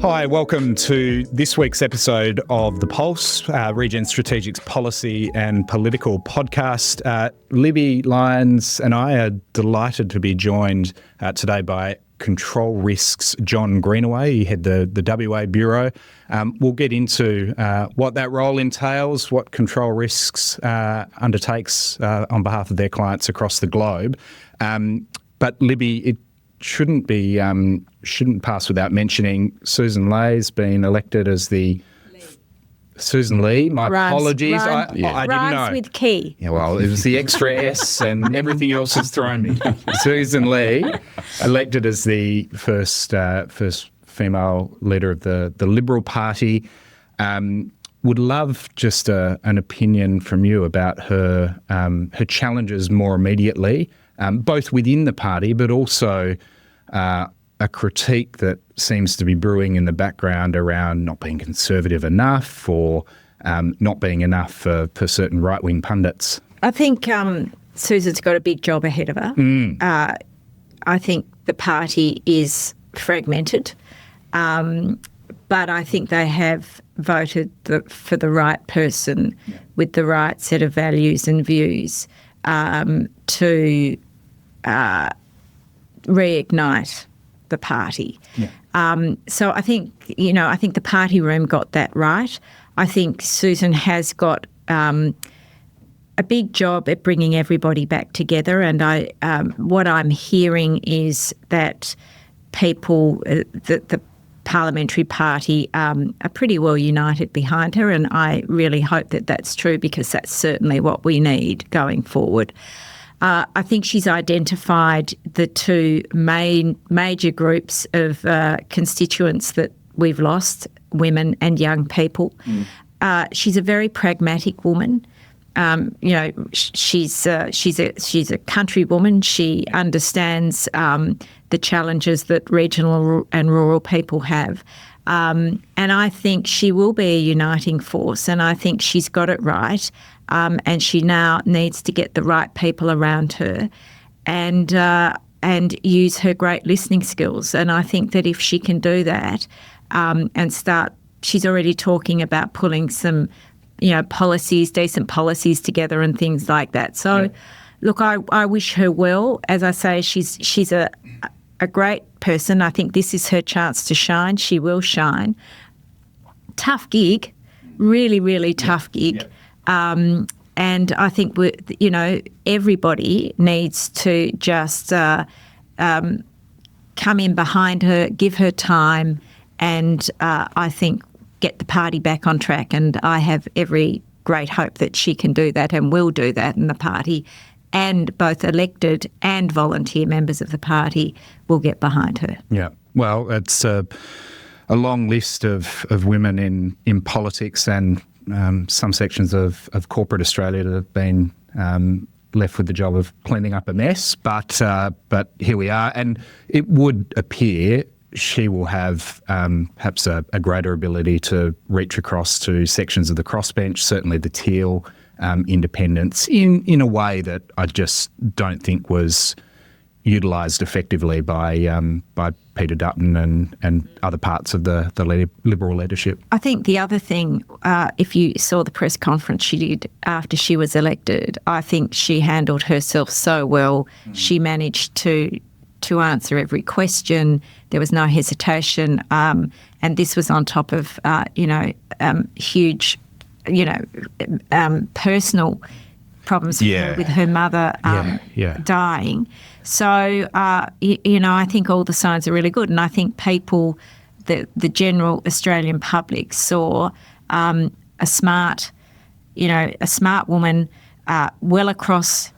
Hi, welcome to this week's episode of The Pulse, Regen Strategic's policy and political podcast. Libby, Lyons and I are delighted to be joined today by Control Risk's Jon Greenaway. He head the WA Bureau. We'll get into what that role entails, what Control Risks undertakes on behalf of their clients across the globe. But Libby, it shouldn't pass without mentioning Susan Lay's been elected as the Susan Lee. My apologies. I didn't know. With key. Yeah, well, it was the extra S and everything else has thrown me. Susan Lee elected as the first female leader of the Liberal Party. Would love just an opinion from you about her challenges more immediately. Both within the party, but also a critique that seems to be brewing in the background around not being conservative enough or not being enough for certain right-wing pundits. I think Susan's got a big job ahead of her. I think the party is fragmented, but I think they have voted for the right person with the right set of values and views to reignite the party. So I think the party room got that right. I think Susan has got a big job at bringing everybody back together, and what I'm hearing is that people, the parliamentary party, are pretty well united behind her, and I really hope that that's true because that's certainly what we need going forward. I think she's identified the two major groups of constituents that we've lost, women and young people. She's a very pragmatic woman. She's a country woman. She understands the challenges that regional and rural people have. And I think she will be a uniting force, and I think she's got it right. And she now needs to get the right people around her and use her great listening skills. And I think that if she can do that and start, she's already talking about pulling some, decent policies together and things like that. So, look, I wish her well. As I say, she's a great person. I think this is her chance to shine. She will shine. Tough gig, really, really tough gig. And I think everybody needs to just come in behind her, give her time, and I think get the party back on track. And I have every great hope that she can do that and will do that in the party. And both elected and volunteer members of the party will get behind her. Yeah, well, it's a long list of women in politics and some sections of corporate Australia that have been left with the job of cleaning up a mess. But here we are, and it would appear she will have perhaps a greater ability to reach across to sections of the crossbench, certainly the Teal independents, in a way that I just don't think was utilised effectively by Peter Dutton and other parts of the Liberal leadership. I think the other thing, if you saw the press conference she did after she was elected, I think she handled herself so well. She managed to answer every question. There was no hesitation, and this was on top of huge personal problems with her mother dying. So, I think all the signs are really good. And I think people, the general Australian public saw a smart woman well across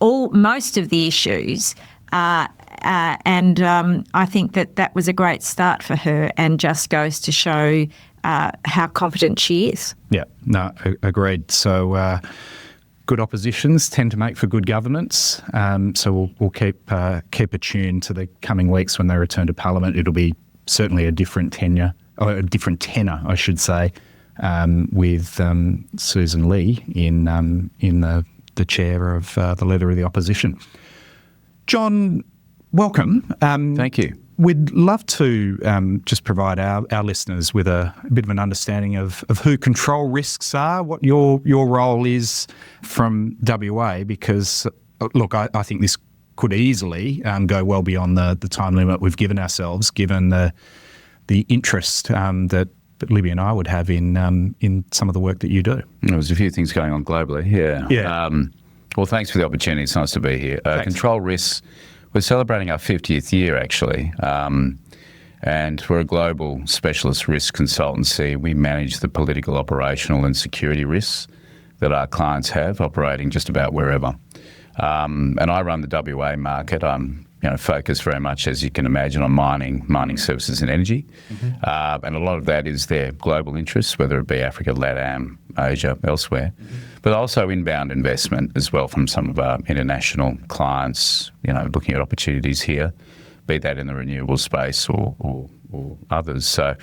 most of the issues. And I think that was a great start for her and just goes to show how competent she is. Yeah, no, agreed. So good oppositions tend to make for good governance. So we'll keep attuned to the coming weeks when they return to Parliament. It'll be certainly a different tenor, I should say, with Susan Lee in the chair of the Leader of the Opposition. Jon, welcome. Thank you. We'd love to just provide our listeners with a bit of an understanding of who control risks are, what your role is from WA, because, look, I think this could easily go well beyond the time limit we've given ourselves, given the interest that Libby and I would have in some of the work that you do. There's a few things going on globally. Yeah. Well, thanks for the opportunity. It's nice to be here. Control risks. We're celebrating our 50th year, actually, and we're a global specialist risk consultancy. We manage the political, operational and security risks that our clients have operating just about wherever. And I run the WA market. I'm focused very much, as you can imagine, on mining services and energy. Mm-hmm. And a lot of that is their global interests, whether it be Africa, LATAM, Asia, elsewhere, but also inbound investment as well from some of our international clients, looking at opportunities here, be that in the renewable space or others. So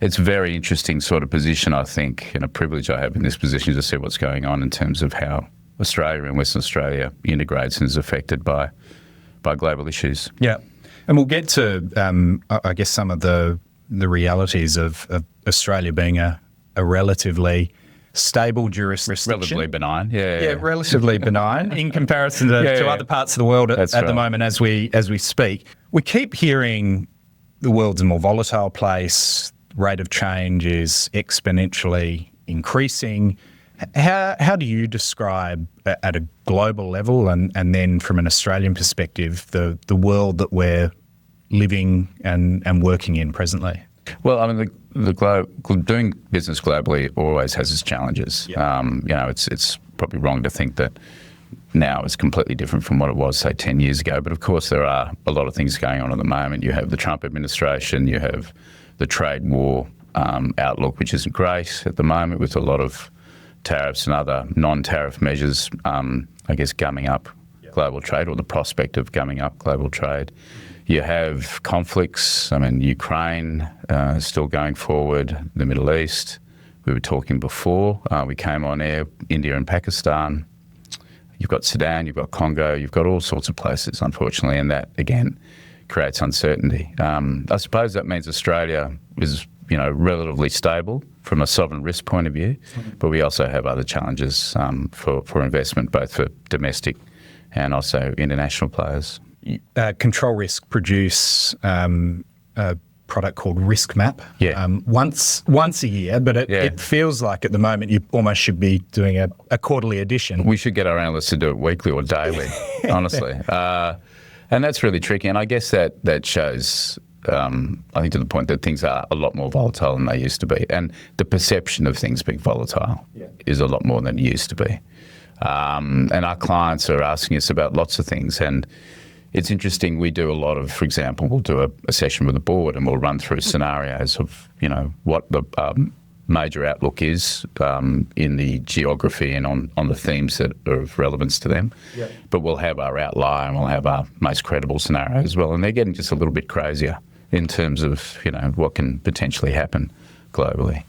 it's a very interesting sort of position, I think, and a privilege I have in this position to see what's going on in terms of how Australia and Western Australia integrates and is affected by global issues. Yeah. And we'll get to, I guess, some of the realities of Australia being a relatively stable jurisdiction. Relatively benign, yeah, relatively benign in comparison to other parts of the world at the moment as we speak. We keep hearing the world's a more volatile place, rate of change is exponentially increasing. How do you describe at a global level and then from an Australian perspective the world that we're living and working in presently? Well, I mean, doing business globally always has its challenges. Yeah. It's probably wrong to think that now is completely different from what it was, say, 10 years ago. But of course, there are a lot of things going on at the moment. You have the Trump administration, you have the trade war outlook, which isn't great at the moment, with a lot of tariffs and other non-tariff measures, I guess, gumming up global trade, or the prospect of gumming up global trade. You have conflicts. I mean, Ukraine is still going forward, the Middle East. We were talking before we came on air, India and Pakistan. You've got Sudan, you've got Congo, you've got all sorts of places, unfortunately, and that, again, creates uncertainty. I suppose that means Australia is, relatively stable from a sovereign risk point of view, but we also have other challenges for investment, both for domestic and also international players. Control Risk produce a product called RiskMap once a year, but it feels like at the moment you almost should be doing a quarterly edition. We should get our analysts to do it weekly or daily, honestly. And that's really tricky. And I guess that shows, I think, to the point that things are a lot more volatile than they used to be. And the perception of things being volatile is a lot more than it used to be. And our clients are asking us about lots of things. And it's interesting, we do a lot of, for example, we'll do a session with the board and we'll run through scenarios of, what the major outlook is in the geography and on the themes that are of relevance to them. Yeah. But we'll have our outlier and we'll have our most credible scenario as well. And they're getting just a little bit crazier in terms of, what can potentially happen globally.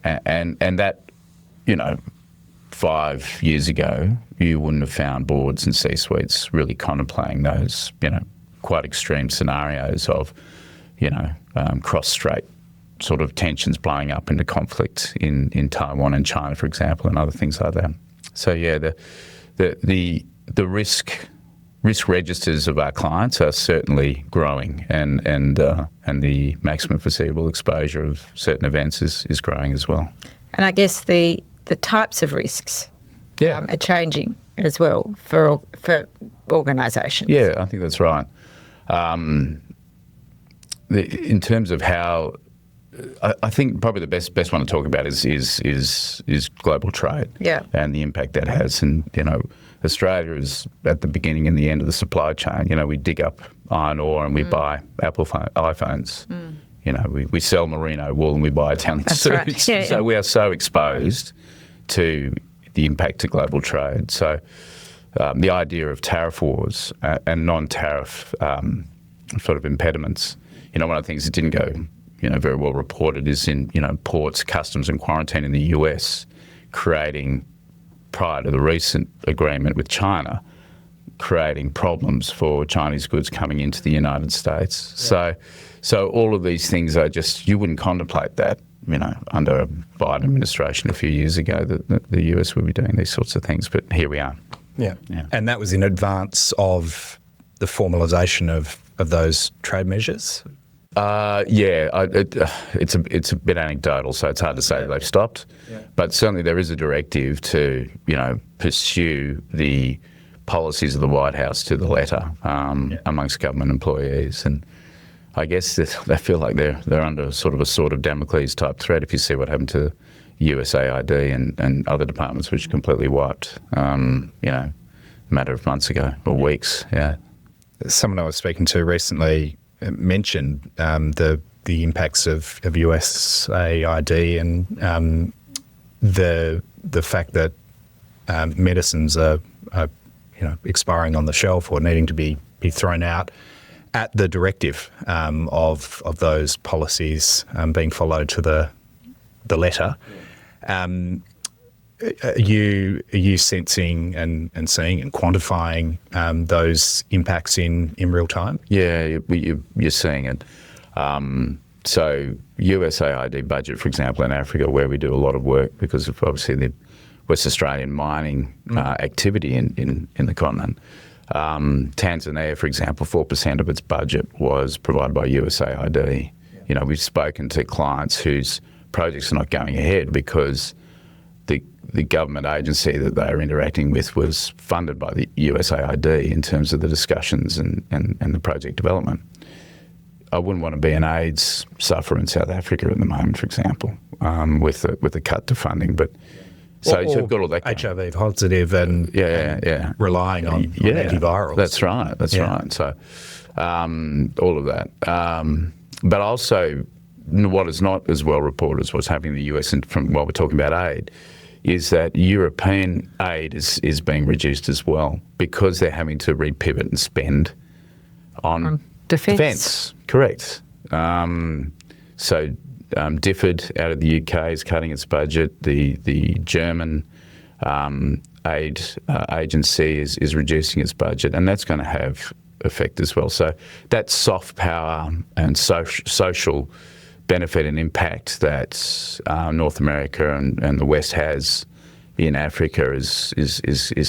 And that, 5 years ago, you wouldn't have found boards and C-suites really contemplating those, quite extreme scenarios of, cross-strait sort of tensions blowing up into conflict in Taiwan and China, for example, and other things like that. So yeah, the risk registers of our clients are certainly growing, and the maximum foreseeable exposure of certain events is growing as well. And I guess the types of risks are changing as well for organisations. Yeah, I think that's right. In terms of how, I think probably the best one to talk about is global trade, and the impact that has. And Australia is at the beginning and the end of the supply chain. We dig up iron ore and we buy Apple iPhones. We sell merino wool and we buy Italian suits. Right. Yeah, so we are so exposed to the impact to global trade. So the idea of tariff wars and non-tariff sort of impediments, one of the things that didn't go very well reported is in ports, customs and quarantine in the US, creating, prior to the recent agreement with China, creating problems for Chinese goods coming into the United States. So all of these things are just, you wouldn't contemplate that, under a Biden administration a few years ago that the US would be doing these sorts of things, but here we are. Yeah. And that was in advance of the formalisation of those trade measures? It's a bit anecdotal, so it's hard to say that they've stopped. Yeah. But certainly there is a directive to, pursue the policies of the White House to the letter amongst government employees. And I guess they feel like they're under sort of a sword of Damocles type threat if you see what happened to USAID and other departments which completely wiped, a matter of months ago or weeks. Yeah. Someone I was speaking to recently mentioned the impacts of USAID and the fact that medicines are expiring on the shelf or needing to be thrown out at the directive of those policies being followed to the letter. Are you sensing and seeing and quantifying those impacts in real time? Yeah, you're seeing it. So USAID budget, for example, in Africa, where we do a lot of work because of obviously the West Australian mining activity in the continent. Tanzania, for example, 4% of its budget was provided by USAID. We've spoken to clients whose projects are not going ahead because the government agency that they are interacting with was funded by the USAID in terms of the discussions and the project development. I wouldn't want to be an AIDS sufferer in South Africa at the moment, for example, with the cut to funding. But so you've got all that HIV positive and relying on antivirals. That's right. So all of that, but also what is not as well reported as what's happening in the US, and from while we're talking about aid, is that European aid is being reduced as well because they're having to repivot and spend on defence. Correct. DFID out of the UK is cutting its budget. The German aid agency is reducing its budget, and that's going to have effect as well. So that soft power and social benefit and impact that North America and the West has in Africa is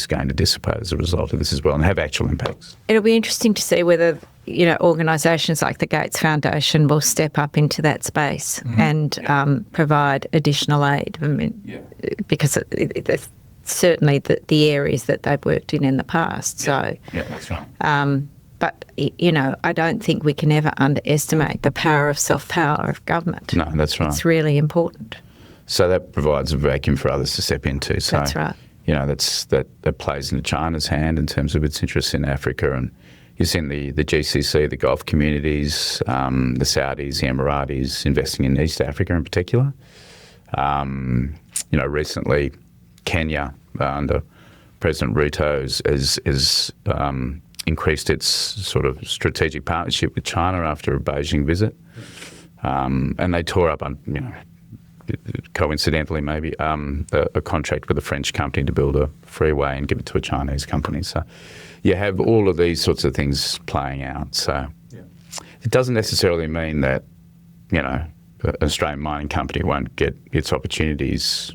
going to dissipate as a result of this as well and have actual impacts. It'll be interesting to see whether organisations like the Gates Foundation will step up into that space and provide additional aid. Because it's certainly the areas that they've worked in the past. So that's right. But, I don't think we can ever underestimate the power of self-power of government. No, that's right. It's really important. So that provides a vacuum for others to step into. So, that's right. That plays into China's hand in terms of its interests in Africa. And you've seen the GCC, the Gulf communities, the Saudis, the Emiratis investing in East Africa in particular. Recently Kenya under President Ruto has increased its sort of strategic partnership with China after a Beijing visit. And they tore up, coincidentally maybe, a contract with a French company to build a freeway and give it to a Chinese company. So you have all of these sorts of things playing out. So it doesn't necessarily mean that, an Australian mining company won't get its opportunities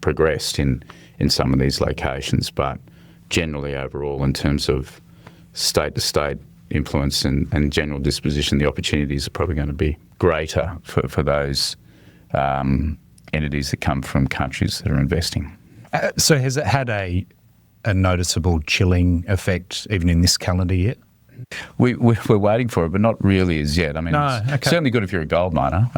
progressed in some of these locations, but generally overall in terms of state-to-state influence and general disposition, the opportunities are probably going to be greater for those entities that come from countries that are investing. So has it had a noticeable chilling effect even in this calendar year? We're waiting for it, but not really as yet. I mean, it's certainly good if you're a gold miner.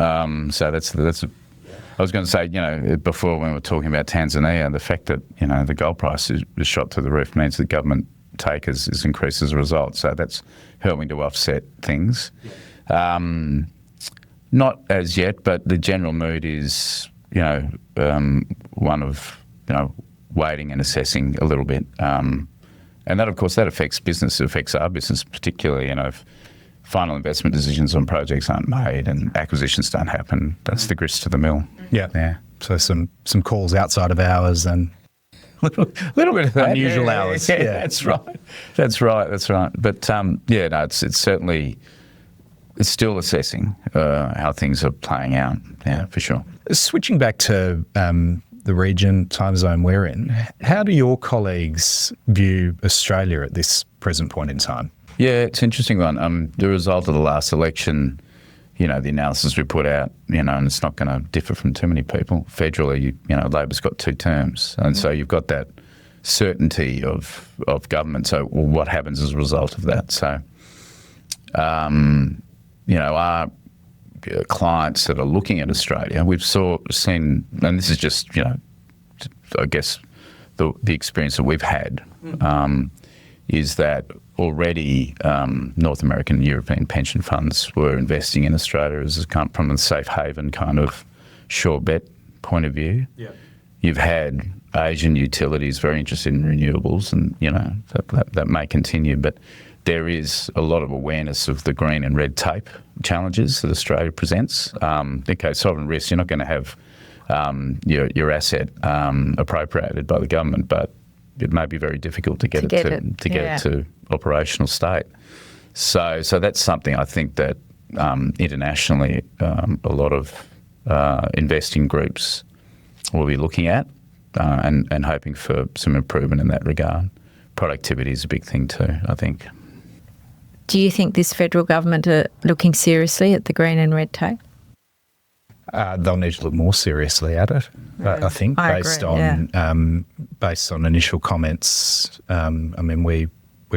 So that's I was going to say, before when we were talking about Tanzania, the fact that, the gold price is shot through the roof means the government take is increased as a result. So that's helping to offset things. Not as yet, but the general mood is, one of, waiting and assessing a little bit. And that, of course, that affects business. It affects our business particularly, if final investment decisions on projects aren't made and acquisitions don't happen, that's the grist to the mill. Yeah. So some calls outside of hours and... little bit of that. Unusual hours. Yeah, Yeah. That's right. But no, it's certainly, it's still assessing how things are playing out. Yeah, for sure. Switching back to the region, time zone we're in, how do your colleagues view Australia at this present point in time? Yeah, it's an interesting one. The result of the last election, the analysis we put out, and it's not going to differ from too many people. Federally, Labor's got 2 terms. And so you've got that certainty of government. So what happens as a result of that? So, our clients that are looking at Australia, we've seen, and this is just, I guess the experience that we've had, is that already North American and European pension funds were investing in Australia from a safe haven kind of sure bet point of view. Yeah. You've had Asian utilities very interested in renewables, and that may continue, but there is a lot of awareness of the green and red tape challenges that Australia presents. Sovereign risk, you're not going to have your asset appropriated by the government, but it may be very difficult to get it to operational state. So that's something I think that internationally a lot of investing groups will be looking at and hoping for some improvement in that regard. Productivity is a big thing too, I think. Do you think this federal government are looking seriously at the green and red tape? They'll need to look more seriously at it, I think, based on initial comments. We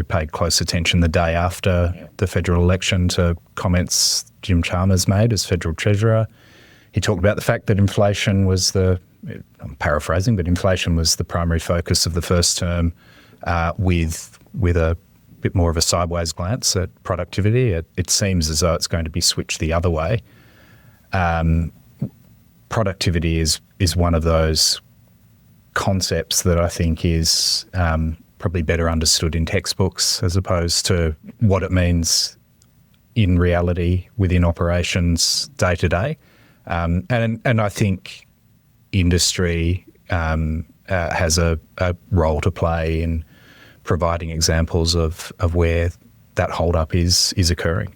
paid close attention the day after the federal election to comments Jim Chalmers made as federal treasurer. He talked about the fact that inflation was I'm paraphrasing, but inflation was the primary focus of the first term, with a bit more of a sideways glance at productivity. It seems as though it's going to be switched the other way. Productivity is one of those concepts that I think is probably better understood in textbooks as opposed to what it means in reality within operations day to day. And I think industry has a role to play in providing examples of where that hold-up is occurring.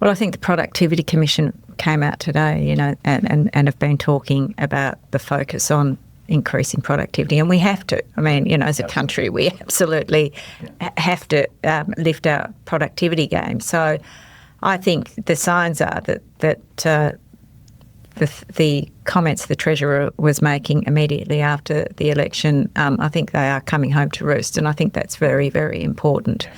Well, I think the Productivity Commission came out today, and have been talking about the focus on increasing productivity, and we have to. As a country, we absolutely have to lift our productivity game. So I think the signs are that the comments the Treasurer was making immediately after the election, I think they are coming home to roost, and I think that's very, very important.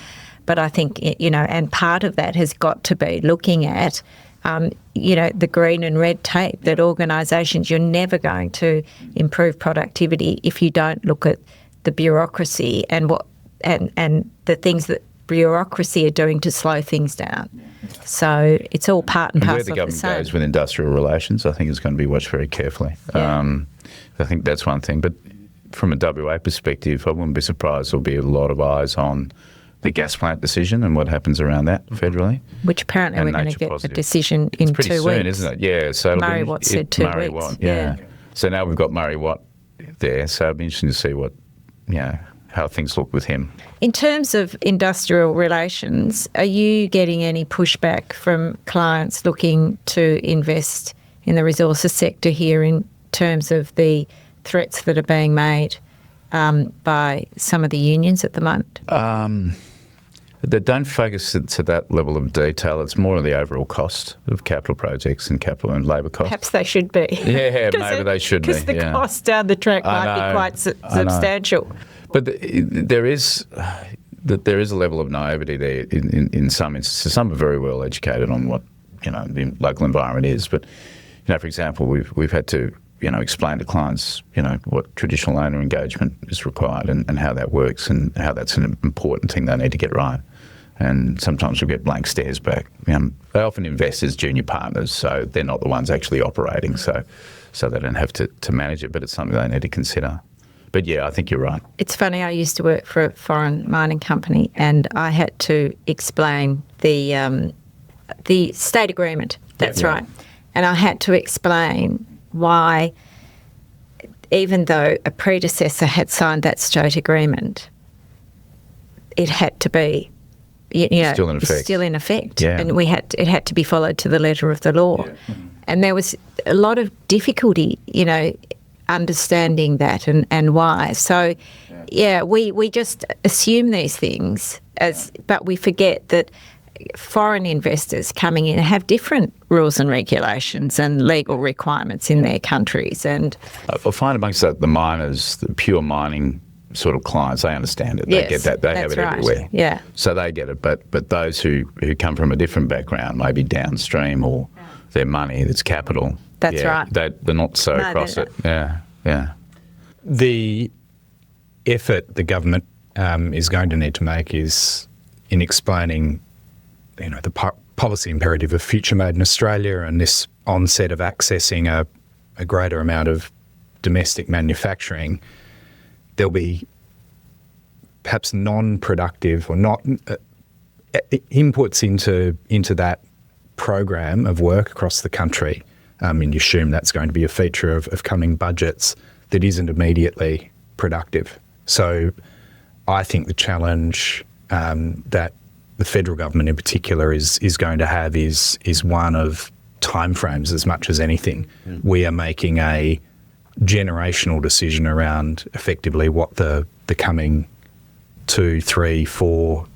But I think, and part of that has got to be looking at, the green and red tape that organisations, you're never going to improve productivity if you don't look at the bureaucracy and the things that bureaucracy are doing to slow things down. So it's all part and parcel of the same. Where the government goes with industrial relations, I think is going to be watched very carefully. Yeah. I think that's one thing. But from a WA perspective, I wouldn't be surprised there'll be a lot of eyes on the gas plant decision and what happens around that federally. Which apparently we're going to get a decision in 2 weeks. It's pretty soon, isn't it? Yeah. So Murray Watt said 2 weeks. Watt, yeah. So now we've got Murray Watt there. So it'll be interesting to see how things look with him. In terms of industrial relations, are you getting any pushback from clients looking to invest in the resources sector here in terms of the threats that are being made by some of the unions at the moment? They don't focus to that level of detail. It's more of the overall cost of capital projects and capital and labour costs. Perhaps they should be. Yeah, maybe they should be. Because the cost down the track might be quite substantial. But there is a level of naivety there in some instances. Some are very well educated on what the local environment is. But for example, we've had to explain to clients what traditional owner engagement is required and how that works and how that's an important thing they need to get right. And sometimes we get blank stares back. They often invest as junior partners, so they're not the ones actually operating, so they don't have to manage it, but it's something they need to consider. But yeah, I think you're right. It's funny, I used to work for a foreign mining company and I had to explain the state agreement. That's right. And I had to explain why even though a predecessor had signed that Stoat agreement, it had to be, Still in effect. Still in effect. Yeah. And it had to be followed to the letter of the law. Yeah. And there was a lot of difficulty, understanding that and why. So, we just assume these things but we forget that foreign investors coming in have different rules and regulations and legal requirements in their countries. And I find amongst the miners, the pure mining sort of clients, they understand it. They get that. They have it everywhere. Yeah. So they get it. But those who come from a different background, maybe downstream or their money, it's capital. That's right. They're not so across it. Yeah. Yeah. The effort the government is going to need to make is in explaining, the policy imperative of future made in Australia and this onset of accessing a greater amount of domestic manufacturing. There'll be perhaps non-productive or not inputs into that program of work across the country. And you assume that's going to be a feature of coming budgets that isn't immediately productive. So I think the challenge that the federal government in particular is going to have is one of timeframes as much as anything. We are making a generational decision around effectively what the coming 2, 3, 4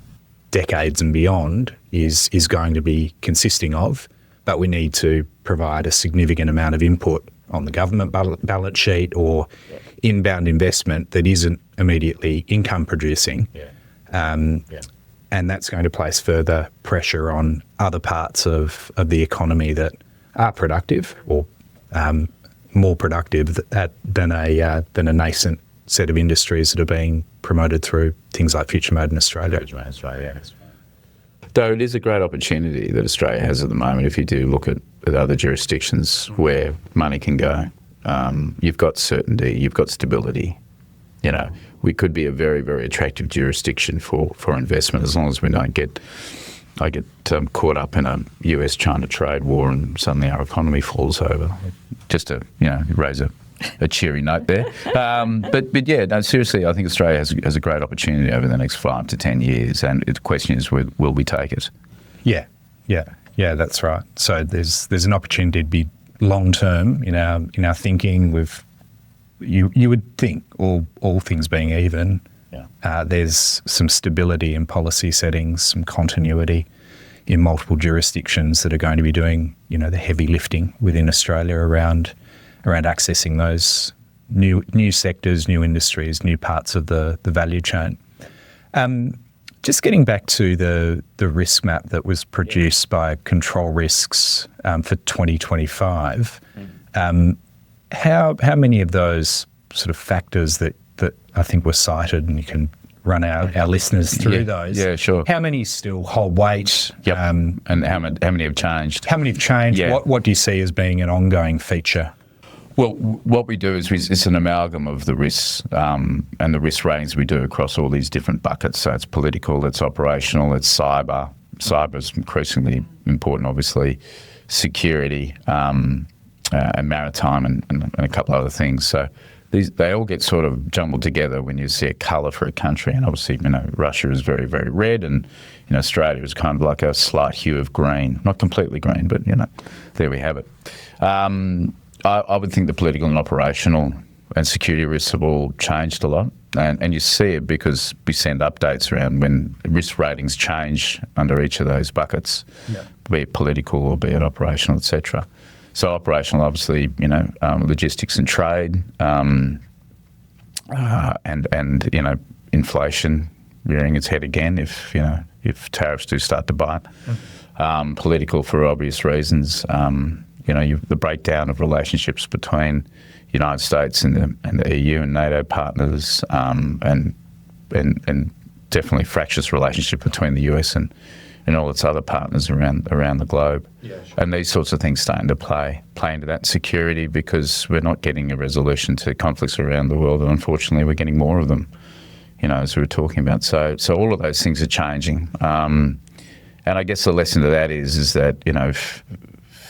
decades and beyond is going to be consisting of, but we need to provide a significant amount of input on the government balance sheet or inbound investment that isn't immediately income producing. And that's going to place further pressure on other parts of the economy that are productive or more productive than a nascent set of industries that are being promoted through things like Future Made in Australia. Though it is a great opportunity that Australia has at the moment, if you do look at other jurisdictions where money can go, you've got certainty, you've got stability. We could be a very, very attractive jurisdiction for investment as long as we don't get caught up in a US-China trade war and suddenly our economy falls over. Just to raise a cheery note there. But yeah, no, seriously, I think Australia has a great opportunity over the next 5 to 10 years, and the question is, will we take it? Yeah, that's right. So there's an opportunity to be long term in our thinking. You would think all things being even, there's some stability in policy settings, some continuity in multiple jurisdictions that are going to be doing the heavy lifting within Australia around accessing those new sectors, new industries, new parts of the value chain. Just getting back to the RiskMap that was produced by Control Risks for 2025, how many of those sort of factors that I think were cited, and you can run our listeners through those. Yeah, sure. How many still hold weight? Yep. And how many have changed? How many have changed? Yeah. What do you see as being an ongoing feature? Well, what we do is it's an amalgam of the risks and the risk ratings we do across all these different buckets. So it's political, it's operational, it's cyber. Cyber is increasingly important, obviously, security and maritime and a couple of other things. So they all get sort of jumbled together when you see a colour for a country. And obviously, Russia is very, very red, and Australia is kind of like a slight hue of green. Not completely green, but there we have it. I would think the political and operational and security risks have all changed a lot. And you see it because we send updates around when risk ratings change under each of those buckets, be it political or be it operational, etc. So operational, obviously, logistics and trade, and inflation rearing its head again if tariffs do start to bite. Political, for obvious reasons. The breakdown of relationships between the United States and the EU and NATO partners, and definitely fractious relationship between the US and all its other partners around the globe. Yeah, sure. And these sorts of things starting to play into that security because we're not getting a resolution to conflicts around the world, and unfortunately we're getting more of them, as we were talking about. So all of those things are changing. And I guess the lesson to that is that,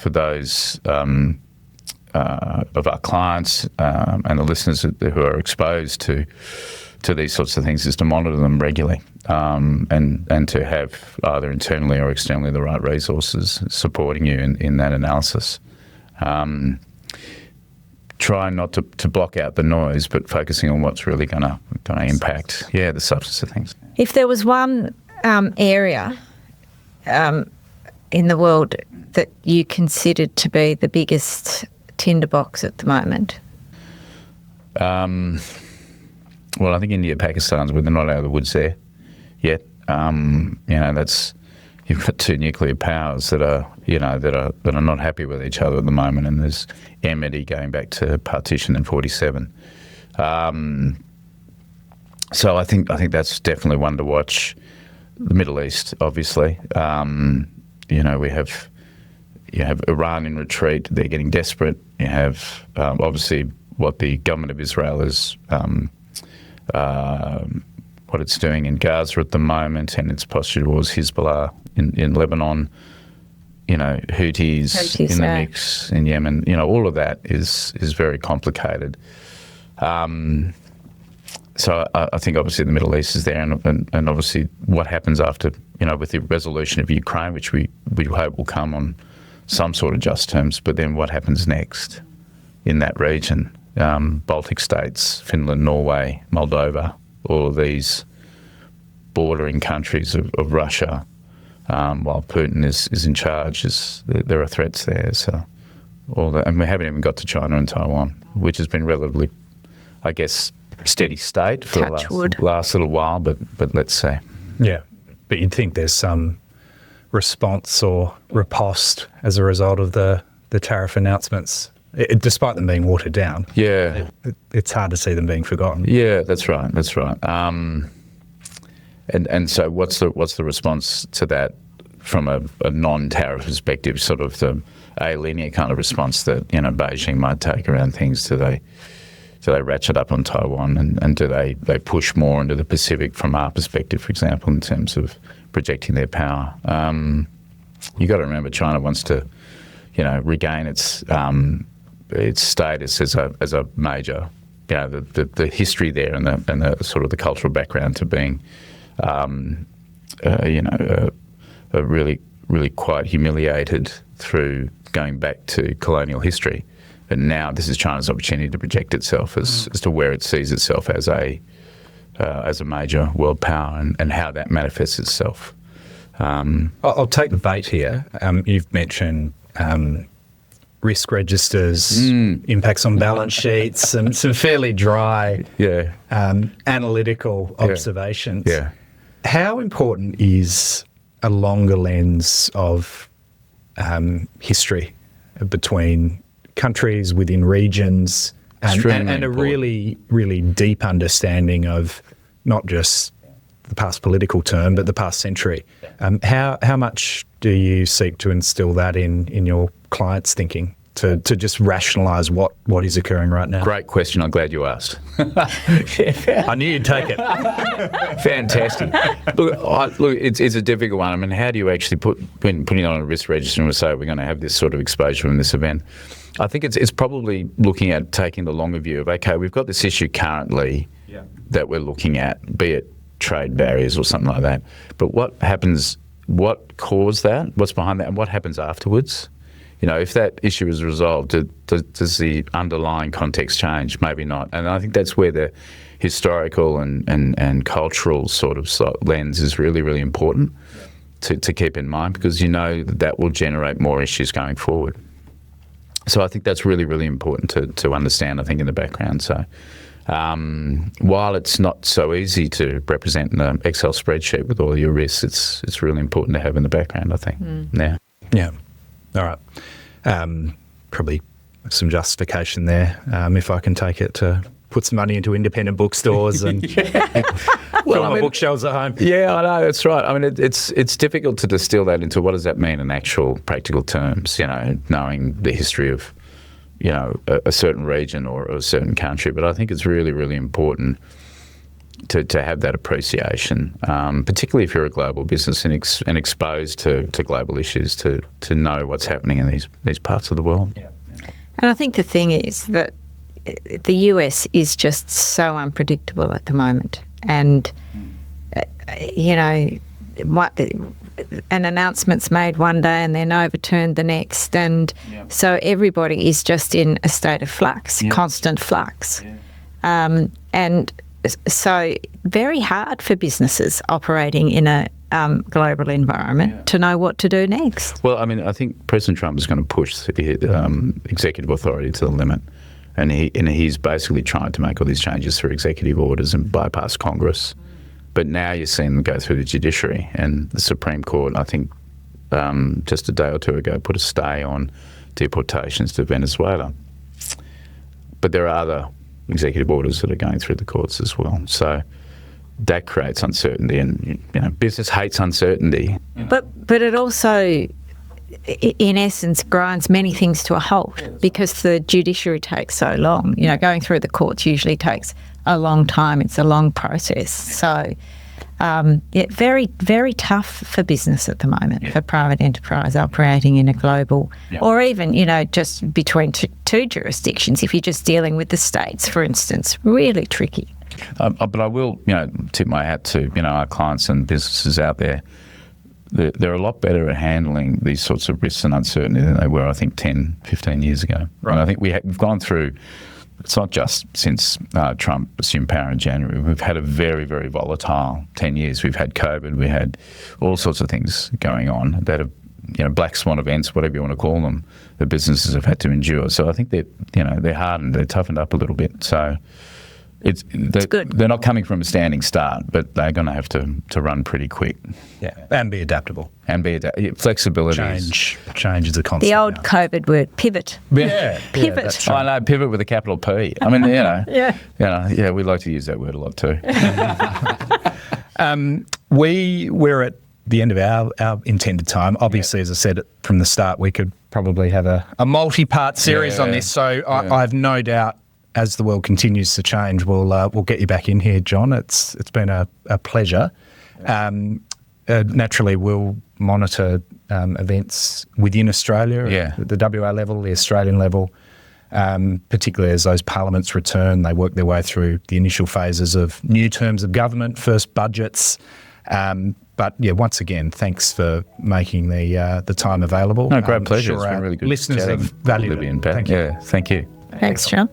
for those of our clients and the listeners who are exposed to these sorts of things is to monitor them regularly and to have either internally or externally the right resources supporting you in that analysis. Try not to block out the noise, but focusing on what's really going to impact, the substance of things. If there was one area in the world that you considered to be the biggest tinderbox at the moment? Well, I think India, Pakistan's, but they're not out of the woods there yet. You've got two nuclear powers that are not happy with each other at the moment, and there's enmity going back to partition in 1947. So I think that's definitely one to watch. The Middle East, obviously. You have Iran in retreat. They're getting desperate. You have obviously what the government of Israel is, what it's doing in Gaza at the moment, and its posture towards Hezbollah in Lebanon. Houthis in the mix in Yemen. All of that is very complicated. So I think obviously the Middle East is there, and obviously what happens after, with the resolution of Ukraine, which we hope will come on some sort of just terms, but then what happens next in that region? Baltic states, Finland, Norway, Moldova, all of these bordering countries of Russia, while Putin is in charge, there are threats there. So all that, and we haven't even got to China and Taiwan, which has been relatively, I guess, steady state for the last little while, but let's say. Yeah, but you'd think there's some response or riposte as a result of the tariff announcements, despite them being watered down. Yeah. It's hard to see them being forgotten. Yeah, that's right. And so what's the response to that from a non-tariff perspective, sort of the linear kind of response that, Beijing might take around things? Do they ratchet up on Taiwan, and do they push more into the Pacific from our perspective, for example, in terms of projecting their power? You got to remember, China wants to, regain its status as a major, the history there and the sort of the cultural background to being, really quite humiliated through going back to colonial history. And now this is China's opportunity to project itself as to where it sees itself as a major world power and how that manifests itself. I'll take the bait here. You've mentioned risk registers, impacts on balance sheets, some fairly dry analytical observations. Yeah. How important is a longer lens of history between countries, within regions, and a really, really deep understanding of not just the past political term, but the past century? How much do you seek to instill that in your clients' thinking to just rationalise what is occurring right now? Great question. I'm glad you asked. I knew you'd take it. Fantastic. Look, it's a difficult one. I mean, how do you actually when putting on a risk register and say we're going to have this sort of exposure from this event? I think it's probably looking at taking the longer view of, okay, we've got this issue currently that we're looking at, be it trade barriers or something like that. But what happens, what caused that, what's behind that, and what happens afterwards? If that issue is resolved, does the underlying context change? Maybe not. And I think that's where the historical and cultural sort of lens is really, really important to keep in mind, because that will generate more issues going forward. So I think that's really, really important to understand, I think, in the background. So while it's not so easy to represent in an Excel spreadsheet with all your risks, it's really important to have in the background, I think. Yeah. All right. Probably some justification there, if I can take it, to put some money into independent bookstores and fill my bookshelves at home. Yeah, I know, that's right. I mean, it's difficult to distill that into what does that mean in actual practical terms, knowing the history of, a certain region or a certain country. But I think it's really, really important to have that appreciation, particularly if you're a global business and exposed to global issues, to know what's happening in these parts of the world. And I think the thing is that the US is just so unpredictable at the moment. And, an announcement's made one day and then overturned the next. And so everybody is just in a state of flux, constant flux. And so very hard for businesses operating in a global environment to know what to do next. Well, I mean, I think President Trump is going to push executive authority to the limit. And he's basically trying to make all these changes through executive orders and bypass Congress. But now you're seeing them go through the judiciary. And the Supreme Court, I think, just a day or two ago, put a stay on deportations to Venezuela. But there are other executive orders that are going through the courts as well. So that creates uncertainty. And, business hates uncertainty. But it also, in essence, grinds many things to a halt because the judiciary takes so long. Going through the courts usually takes a long time. It's a long process. So, very, very tough for business at the moment, for private enterprise operating in a global, or even, just between two jurisdictions. If you're just dealing with the states, for instance, really tricky. But I will, tip my hat to, our clients and businesses out there. They're a lot better at handling these sorts of risks and uncertainty than they were, I think, 10, 15 years ago. Right. And I think we've gone through, it's not just since Trump assumed power in January. We've had a very, very volatile 10 years. We've had COVID. We had all sorts of things going on that have, black swan events, whatever you want to call them, the businesses have had to endure. So I think they're hardened, they're toughened up a little bit. So it's good. They're not coming from a standing start, but they're going to have to run pretty quick. Yeah, and be adaptable. Flexibility. Change is a constant. The old COVID word, pivot. Yeah. Pivot. I know, pivot with a capital P. I mean, we like to use that word a lot too. We're at the end of our intended time. Obviously, as I said from the start, we could probably have a multi-part series on this. So I have no doubt, as the world continues to change, we'll get you back in here, Jon. It's been a pleasure. Naturally, we'll monitor events within Australia, at the WA level, the Australian level, particularly as those parliaments return. They work their way through the initial phases of new terms of government, first budgets. But once again, thanks for making the time available. No, great pleasure. It's been really good. Listeners have valued Libby it. and Pat. Thank you. Thank you. Thanks, Jon.